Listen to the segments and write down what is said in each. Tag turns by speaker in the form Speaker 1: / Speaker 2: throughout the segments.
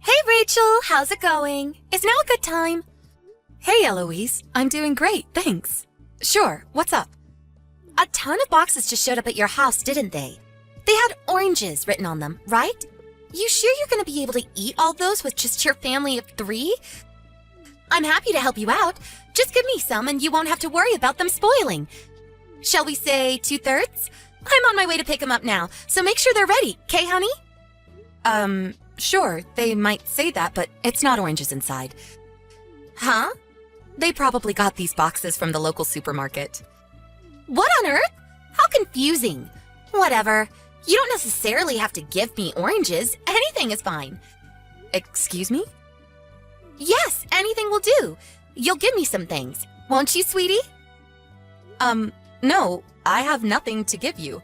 Speaker 1: Hey Rachel, how's it going? Is now a good time?
Speaker 2: Hey Eloise, I'm doing great, thanks. Sure, what's up?
Speaker 1: A ton of boxes just showed up at your house, didn't they? They had oranges written on them, right? You sure you're gonna be able to eat all those with just your family of 3? I'm happy to help you out. Just give me some and you won't have to worry about them spoiling. Shall we say 2/3? I'm on my way to pick them up now, so make sure they're ready, 'kay, honey?
Speaker 2: Sure, they might say that, but it's not oranges inside.
Speaker 1: Huh?
Speaker 2: They probably got these boxes from the local supermarket.
Speaker 1: What on earth? How confusing. Whatever. You don't necessarily have to give me oranges. Anything is fine.
Speaker 2: Excuse me?
Speaker 1: Yes, anything will do. You'll give me some things, won't you, sweetie?
Speaker 2: No, I have nothing to give you.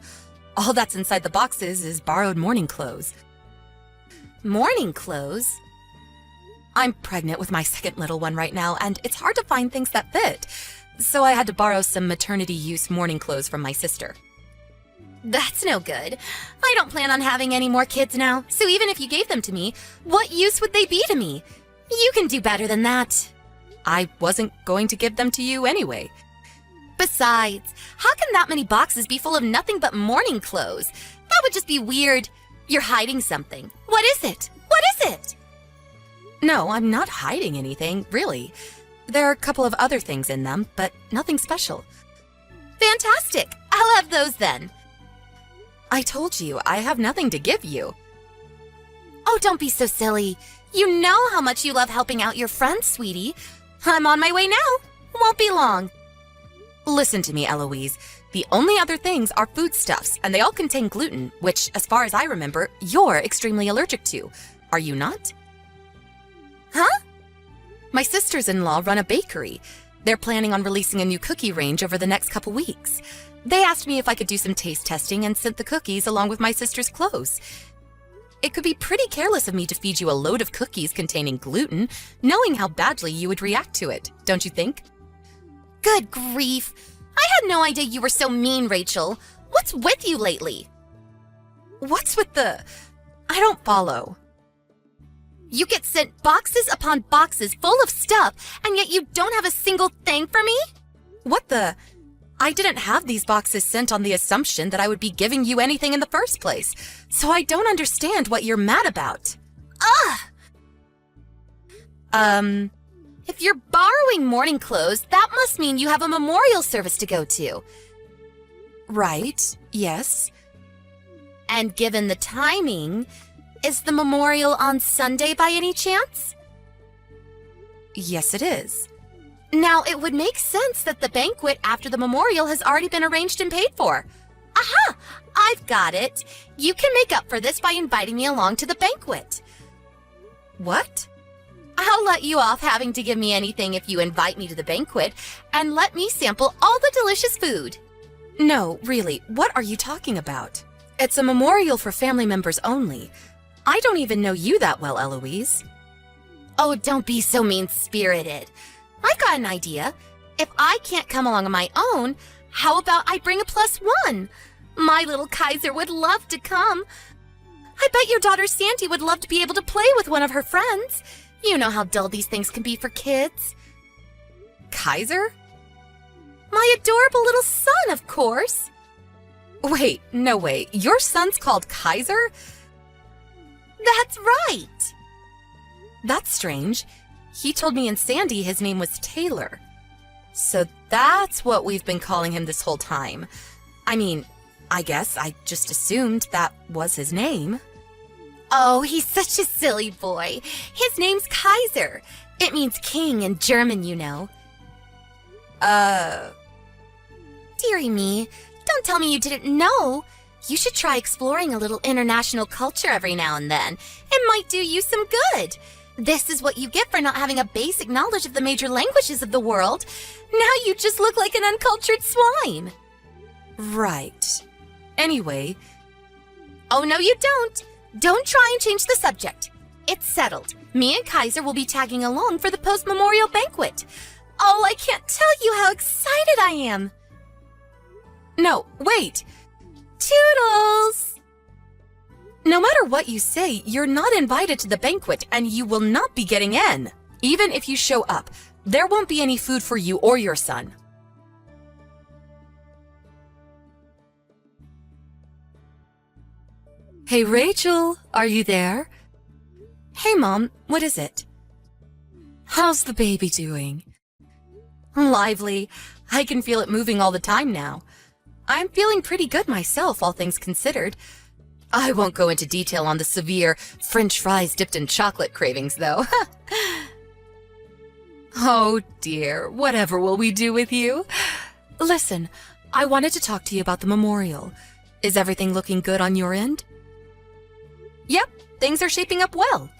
Speaker 2: All that's inside the boxes is borrowed morning clothes.
Speaker 1: Morning clothes?
Speaker 2: I'm pregnant with my second little one right now, and it's hard to find things that fit. So I had to borrow some maternity-use morning clothes from my sister.
Speaker 1: That's no good. I don't plan on having any more kids now, so even if you gave them to me, what use would they be to me? You can do better than that.
Speaker 2: I wasn't going to give them to you anyway.
Speaker 1: Besides, how can that many boxes be full of nothing but morning clothes? That would just be weird. You're hiding something. What is it? What is it?
Speaker 2: No, I'm not hiding anything, really. There are a couple of other things in them, but nothing special.
Speaker 1: Fantastic! I'll have those then.
Speaker 2: I told you, I have nothing to give you.
Speaker 1: Oh, don't be so silly. You know how much you love helping out your friends, sweetie. I'm on my way now. Won't be long.
Speaker 2: Listen to me, Eloise. The only other things are foodstuffs, and they all contain gluten, which, as far as I remember, you're extremely allergic to. Are you not?
Speaker 1: Huh?
Speaker 2: My sisters-in-law run a bakery. They're planning on releasing a new cookie range over the next couple weeks. They asked me if I could do some taste testing and sent the cookies along with my sister's clothes. It could be pretty careless of me to feed you a load of cookies containing gluten, knowing how badly you would react to it, don't you think?
Speaker 1: Good grief. I had no idea you were so mean, Rachel. What's with you lately?
Speaker 2: What's with the... I don't follow.
Speaker 1: You get sent boxes upon boxes full of stuff, and yet you don't have a single thing for me?
Speaker 2: What the... I didn't have these boxes sent on the assumption that I would be giving you anything in the first place, so I don't understand what you're mad about.
Speaker 1: Ugh! If you're borrowing morning clothes, that must mean you have a memorial service to go to.
Speaker 2: Right, yes.
Speaker 1: And given the timing, is the memorial on Sunday by any chance?
Speaker 2: Yes, it is.
Speaker 1: Now, it would make sense that the banquet after the memorial has already been arranged and paid for. Aha! I've got it. You can make up for this by inviting me along to the banquet.
Speaker 2: What?
Speaker 1: I'll let you off having to give me anything if you invite me to the banquet and let me sample all the delicious food.
Speaker 2: No, really, what are you talking about? It's a memorial for family members only. I don't even know you that well, Eloise.
Speaker 1: Oh, don't be so mean-spirited. I've got an idea. If I can't come along on my own, how about I bring a +1? My little Kaiser would love to come. I bet your daughter Sandy would love to be able to play with one of her friends. You know how dull these things can be for kids.
Speaker 2: Kaiser?
Speaker 1: My adorable little son, of course.
Speaker 2: Wait, no way. Your son's called Kaiser?
Speaker 1: That's right.
Speaker 2: That's strange. He told me and Sandy his name was Taylor. So that's what we've been calling him this whole time. I mean, I guess I just assumed that was his name.
Speaker 1: Oh, he's such a silly boy. His name's Kaiser. It means king in German, you know. Dearie me, don't tell me you didn't know. You should try exploring a little international culture every now and then. It might do you some good. This is what you get for not having a basic knowledge of the major languages of the world. Now you just look like an uncultured swine.
Speaker 2: Right. Anyway.
Speaker 1: Oh, no, you don't. Don't try and change the subject. It's settled. Me and Kaiser will be tagging along for the post-memorial banquet. Oh, I can't tell you how excited I am.
Speaker 2: No, wait.
Speaker 1: Toodles!
Speaker 2: No matter what you say, you're not invited to the banquet and you will not be getting in. Even if you show up, there won't be any food for you or your son. Hey, Rachel, are you there? Hey, Mom, what is it? How's the baby doing? Lively. I can feel it moving all the time now. I'm feeling pretty good myself, all things considered. I won't go into detail on the severe French fries dipped in chocolate cravings, though. Oh dear, whatever will we do with you? Listen, I wanted to talk to you about the memorial. Is everything looking good on your end? Yep, things are shaping up well.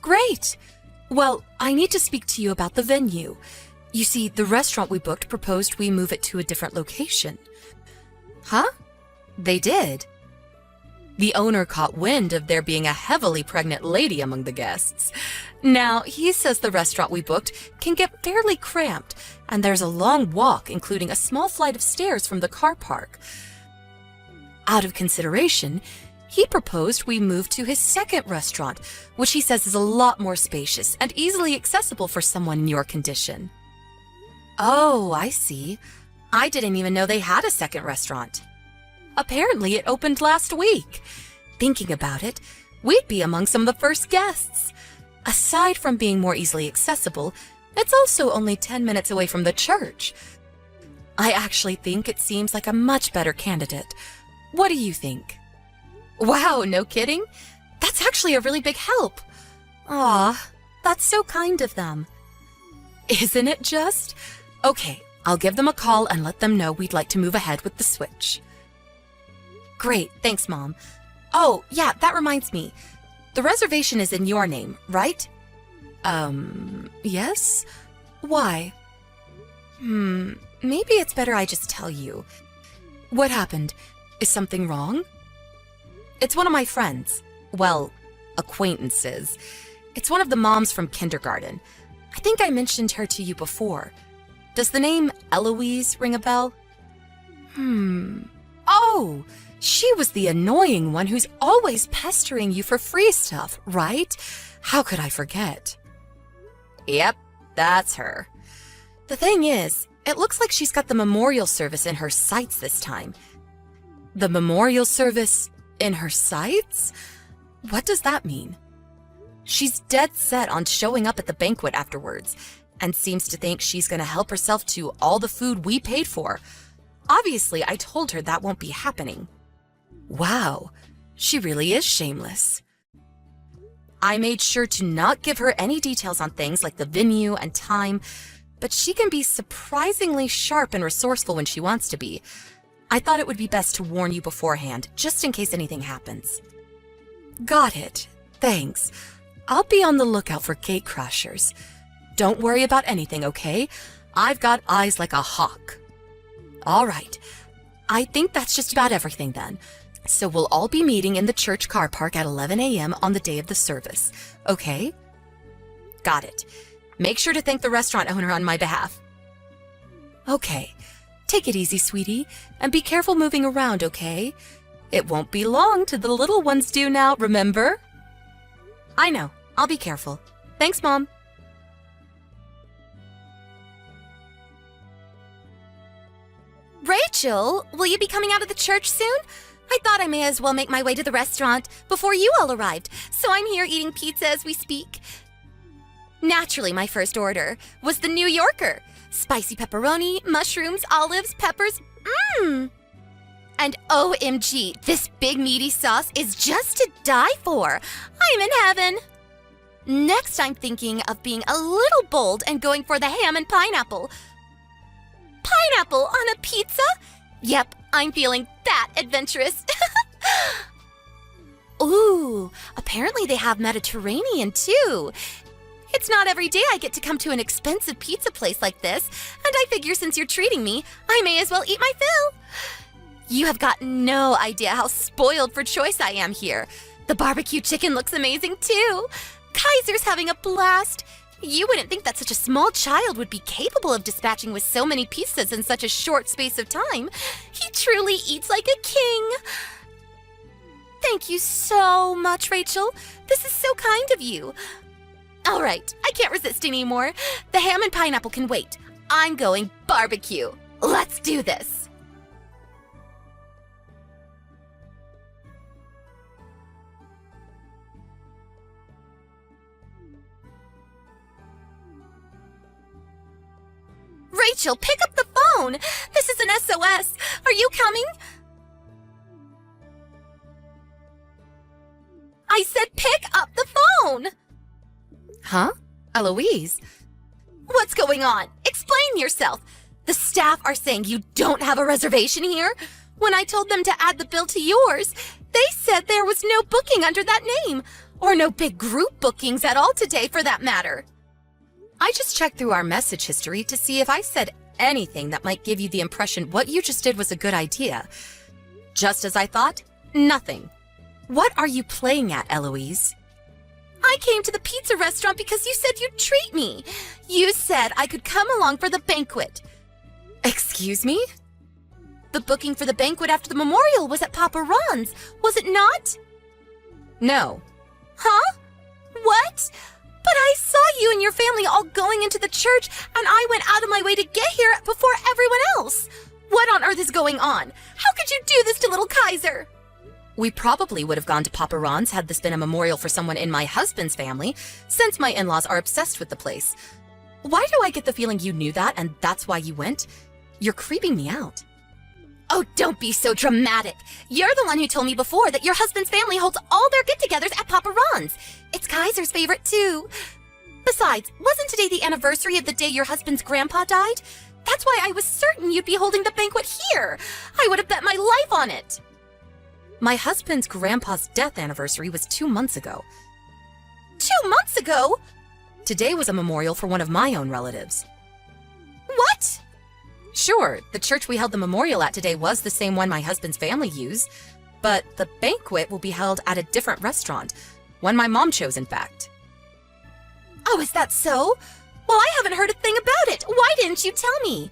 Speaker 2: Great. Well, I need to speak to you about the venue. You see, the restaurant we booked proposed we move it to a different location. Huh? They did? The owner caught wind of there being a heavily pregnant lady among the guests. Now, he says the restaurant we booked can get fairly cramped, and there's a long walk, including a small flight of stairs from the car park. Out of consideration, he proposed we move to his second restaurant, which he says is a lot more spacious and easily accessible for someone in your condition. Oh, I see. I didn't even know they had a second restaurant. Apparently, it opened last week. Thinking about it, we'd be among some of the first guests. Aside from being more easily accessible, it's also only 10 minutes away from the church. I actually think it seems like a much better candidate. What do you think? Wow, no kidding? That's actually a really big help. Aw, that's so kind of them. Isn't it just? Okay, I'll give them a call and let them know we'd like to move ahead with the switch. Great, thanks, Mom. Oh, yeah, that reminds me. The reservation is in your name, right? Yes? Why? Maybe it's better I just tell you. What happened? Is something wrong? It's one of my friends. Well, acquaintances. It's one of the moms from kindergarten. I think I mentioned her to you before. Does the name Eloise ring a bell? Oh, she was the annoying one who's always pestering you for free stuff, right? How could I forget? Yep, that's her. The thing is, it looks like she's got the memorial service in her sights this time. The memorial service in her sights? What does that mean? She's dead set on showing up at the banquet afterwards, and seems to think she's going to help herself to all the food we paid for. Obviously, I told her that won't be happening. Wow, she really is shameless. I made sure to not give her any details on things like the venue and time, but she can be surprisingly sharp and resourceful when she wants to be. I thought it would be best to warn you beforehand, just in case anything happens. Got it. Thanks. I'll be on the lookout for gate crashers. Don't worry about anything, okay? I've got eyes like a hawk. All right. I think that's just about everything then. So we'll all be meeting in the church car park at 11 a.m. on the day of the service, okay? Got it. Make sure to thank the restaurant owner on my behalf. Okay. Take it easy, sweetie, and be careful moving around, okay? It won't be long till the little ones do now, remember? I know. I'll be careful. Thanks, Mom.
Speaker 1: Rachel, will you be coming out of the church soon? I thought I may as well make my way to the restaurant before you all arrived, so I'm here eating pizza as we speak. Naturally, my first order was the New Yorker. Spicy pepperoni, mushrooms, olives, peppers. And OMG, this big meaty sauce is just to die for. I'm in heaven. Next, I'm thinking of being a little bold and going for the ham and pineapple. Pineapple on a pizza? Yep, I'm feeling that adventurous. Ooh, apparently they have Mediterranean too. It's not every day I get to come to an expensive pizza place like this, and I figure since you're treating me, I may as well eat my fill. You have got no idea how spoiled for choice I am here. The barbecue chicken looks amazing too. Kaiser's having a blast. You wouldn't think that such a small child would be capable of dispatching with so many pizzas in such a short space of time. He truly eats like a king. Thank you so much, Rachel. This is so kind of you. All right, I can't resist anymore. The ham and pineapple can wait. I'm going barbecue. Let's do this. Rachel, pick up the phone. This is an SOS. Are you coming? I said pick up the phone.
Speaker 2: Huh? Eloise?
Speaker 1: What's going on? Explain yourself. The staff are saying you don't have a reservation here. When I told them to add the bill to yours, they said there was no booking under that name, or no big group bookings at all today for that matter.
Speaker 2: I just checked through our message history to see if I said anything that might give you the impression what you just did was a good idea. Just as I thought, nothing. What are you playing at, Eloise?
Speaker 1: I came to the pizza restaurant because you said you'd treat me. You said I could come along for the banquet.
Speaker 2: Excuse me?
Speaker 1: The booking for the banquet after the memorial was at Papa Ron's, was it not?
Speaker 2: No.
Speaker 1: Huh? What? But I saw you and your family all going into the church, and I went out of my way to get here before everyone else. What on earth is going on? How could you do this to little Kaiser?
Speaker 2: We probably would have gone to Papa Ron's had this been a memorial for someone in my husband's family, since my in-laws are obsessed with the place. Why do I get the feeling you knew that and that's why you went? You're creeping me out.
Speaker 1: Oh, don't be so dramatic. You're the one who told me before that your husband's family holds all their get-togethers at Papa Ron's. It's Kaiser's favorite, too. Besides, wasn't today the anniversary of the day your husband's grandpa died? That's why I was certain you'd be holding the banquet here. I would have bet my life on it.
Speaker 2: My husband's grandpa's death anniversary was 2 months ago.
Speaker 1: 2 months ago?
Speaker 2: Today was a memorial for one of my own relatives.
Speaker 1: What?
Speaker 2: Sure, the church we held the memorial at today was the same one my husband's family used, but the banquet will be held at a different restaurant, one my mom chose, in fact.
Speaker 1: Oh, is that so? Well, I haven't heard a thing about it. Why didn't you tell me?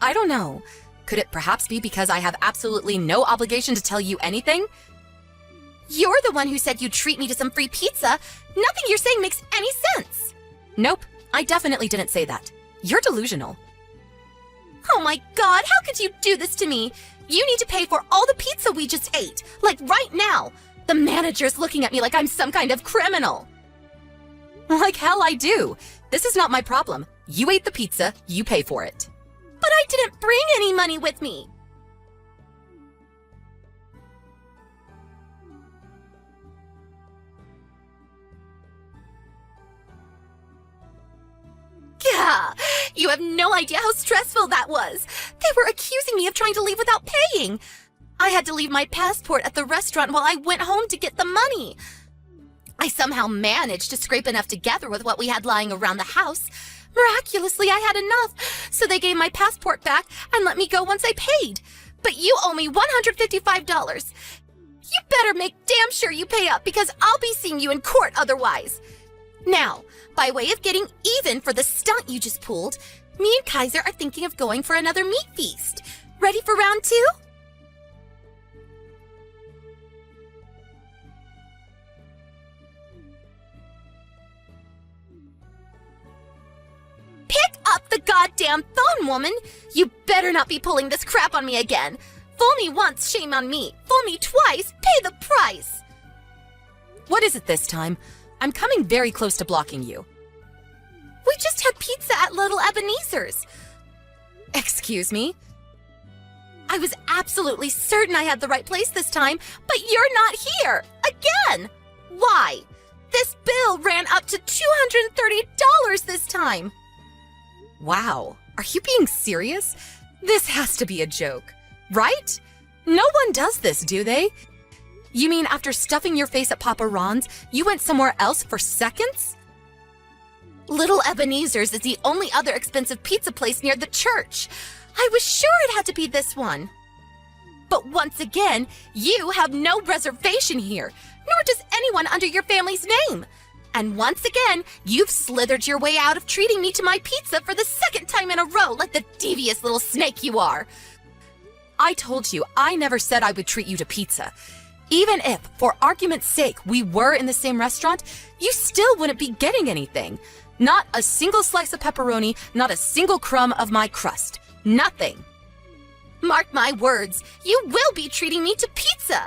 Speaker 2: I don't know. Could it perhaps be because I have absolutely no obligation to tell you anything?
Speaker 1: You're the one who said you'd treat me to some free pizza. Nothing you're saying makes any sense.
Speaker 2: Nope, I definitely didn't say that. You're delusional.
Speaker 1: Oh my God, how could you do this to me? You need to pay for all the pizza we just ate, like right now. The manager's looking at me like I'm some kind of criminal.
Speaker 2: Like hell I do. This is not my problem. You ate the pizza, you pay for it.
Speaker 1: But I didn't bring any money with me. Yeah, you have no idea how stressful that was. They were accusing me of trying to leave without paying. I had to leave my passport at the restaurant while I went home to get the money. I somehow managed to scrape enough together with what we had lying around the house. Miraculously, I had enough, so they gave my passport back and let me go once I paid. But you owe me $155. You better make damn sure you pay up because I'll be seeing you in court otherwise. Now, by way of getting even for the stunt you just pulled, me and Kaiser are thinking of going for another meat feast. Ready for round 2? Pick up the goddamn phone, woman! You better not be pulling this crap on me again. Fool me once, shame on me. Fool me twice, pay the price.
Speaker 2: What is it this time? I'm coming very close to blocking you.
Speaker 1: We just had pizza at Little Ebenezer's.
Speaker 2: Excuse me?
Speaker 1: I was absolutely certain I had the right place this time, but you're not here. Again. Why? This bill ran up to $230 this time.
Speaker 2: Wow, are you being serious? This has to be a joke, right? No one does this, do they? You mean after stuffing your face at Papa Ron's, you went somewhere else for seconds?
Speaker 1: Little Ebenezer's is the only other expensive pizza place near the church. I was sure it had to be this one. But once again, you have no reservation here, nor does anyone under your family's name. And once again, you've slithered your way out of treating me to my pizza for the second time in a row like the devious little snake you are.
Speaker 2: I told you, I never said I would treat you to pizza. Even if, for argument's sake, we were in the same restaurant, you still wouldn't be getting anything. Not a single slice of pepperoni, not a single crumb of my crust. Nothing.
Speaker 1: Mark my words, you will be treating me to pizza.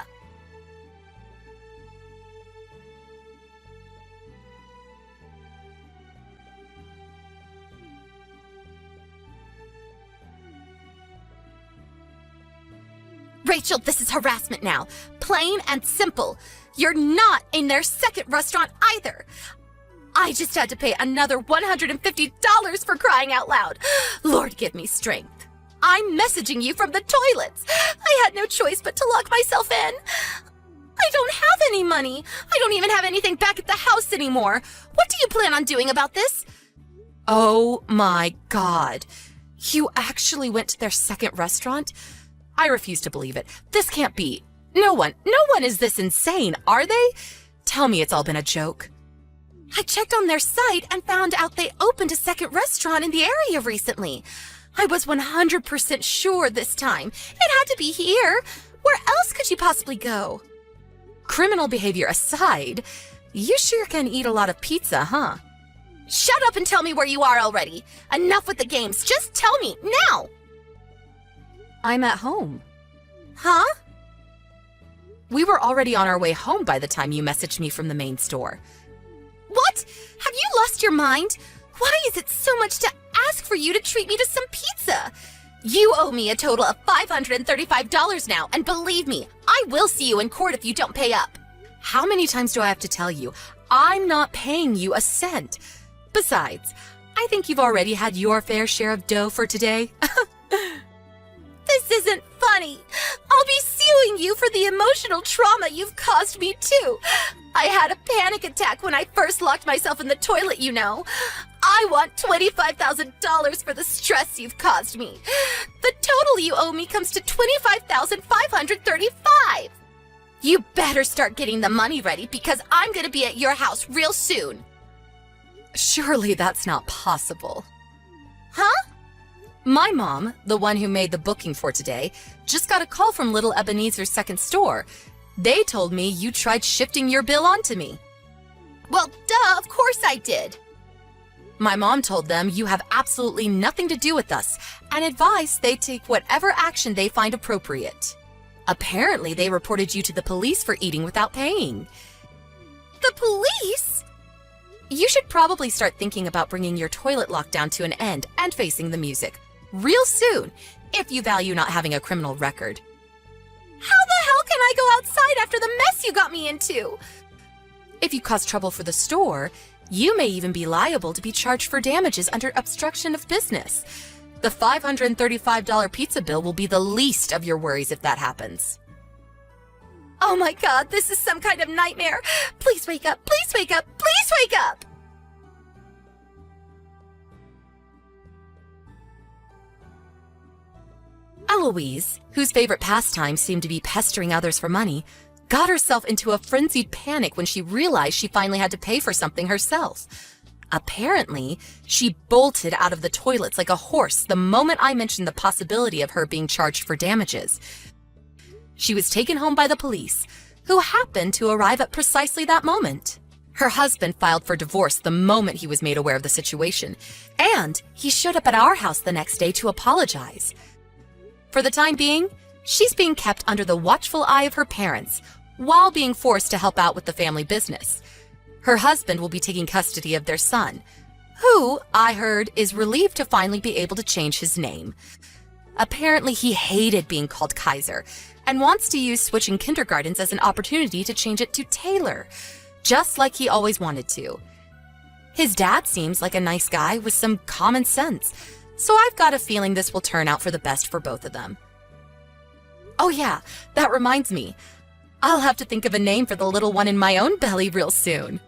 Speaker 1: Rachel, this is harassment now. Plain and simple. You're not in their second restaurant either. I just had to pay another $150 for crying out loud. Lord, give me strength. I'm messaging you from the toilets. I had no choice but to lock myself in. I don't have any money. I don't even have anything back at the house anymore. What do you plan on doing about this?
Speaker 2: Oh my God. You actually went to their second restaurant? I refuse to believe it. This can't be. No one is this insane, are they? Tell me it's all been a joke.
Speaker 1: I checked on their site and found out they opened a second restaurant in the area recently. I was 100% sure this time. It had to be here. Where else could you possibly go?
Speaker 2: Criminal behavior aside, you sure can eat a lot of pizza, huh?
Speaker 1: Shut up and tell me where you are already. Enough with the games. Just tell me, now!
Speaker 2: I'm at home.
Speaker 1: Huh?
Speaker 2: We were already on our way home by the time you messaged me from the main store.
Speaker 1: What? Have you lost your mind? Why is it so much to ask for you to treat me to some pizza? You owe me a total of $535 now, and believe me, I will see you in court if you don't pay up.
Speaker 2: How many times do I have to tell you? I'm not paying you a cent. Besides, I think you've already had your fair share of dough for today.
Speaker 1: This isn't funny. I'll be suing you for the emotional trauma you've caused me too. I had a panic attack when I first locked myself in the toilet, you know. I want $25,000 for the stress you've caused me. The total you owe me comes to $25,535. You better start getting the money ready because I'm going to be at your house real soon.
Speaker 2: Surely that's not possible.
Speaker 1: Huh?
Speaker 2: My mom, the one who made the booking for today, just got a call from Little Ebenezer's second store. They told me you tried shifting your bill onto me.
Speaker 1: Well, duh, of course I did.
Speaker 2: My mom told them you have absolutely nothing to do with us and advised they take whatever action they find appropriate. Apparently, they reported you to the police for eating without paying.
Speaker 1: The police?
Speaker 2: You should probably start thinking about bringing your toilet lockdown to an end and facing the music real soon, if you value not having a criminal record.
Speaker 1: How the hell can I go outside after the mess you got me into?
Speaker 2: If you cause trouble for the store, you may even be liable to be charged for damages under obstruction of business. The $535 pizza bill will be the least of your worries if that happens.
Speaker 1: Oh my God, this is some kind of nightmare. Please wake up, please wake up, please wake up!
Speaker 2: Eloise, whose favorite pastime seemed to be pestering others for money, got herself into a frenzied panic when she realized she finally had to pay for something herself. Apparently, she bolted out of the toilets like a horse the moment I mentioned the possibility of her being charged for damages. She was taken home by the police, who happened to arrive at precisely that moment. Her husband filed for divorce the moment he was made aware of the situation, and he showed up at our house the next day to apologize. For the time being, she's being kept under the watchful eye of her parents, while being forced to help out with the family business. Her husband will be taking custody of their son, who, I heard, is relieved to finally be able to change his name. Apparently, he hated being called Kaiser and wants to use switching kindergartens as an opportunity to change it to Taylor, just like he always wanted to. His dad seems like a nice guy with some common sense, so I've got a feeling this will turn out for the best for both of them. Oh yeah, that reminds me. I'll have to think of a name for the little one in my own belly real soon.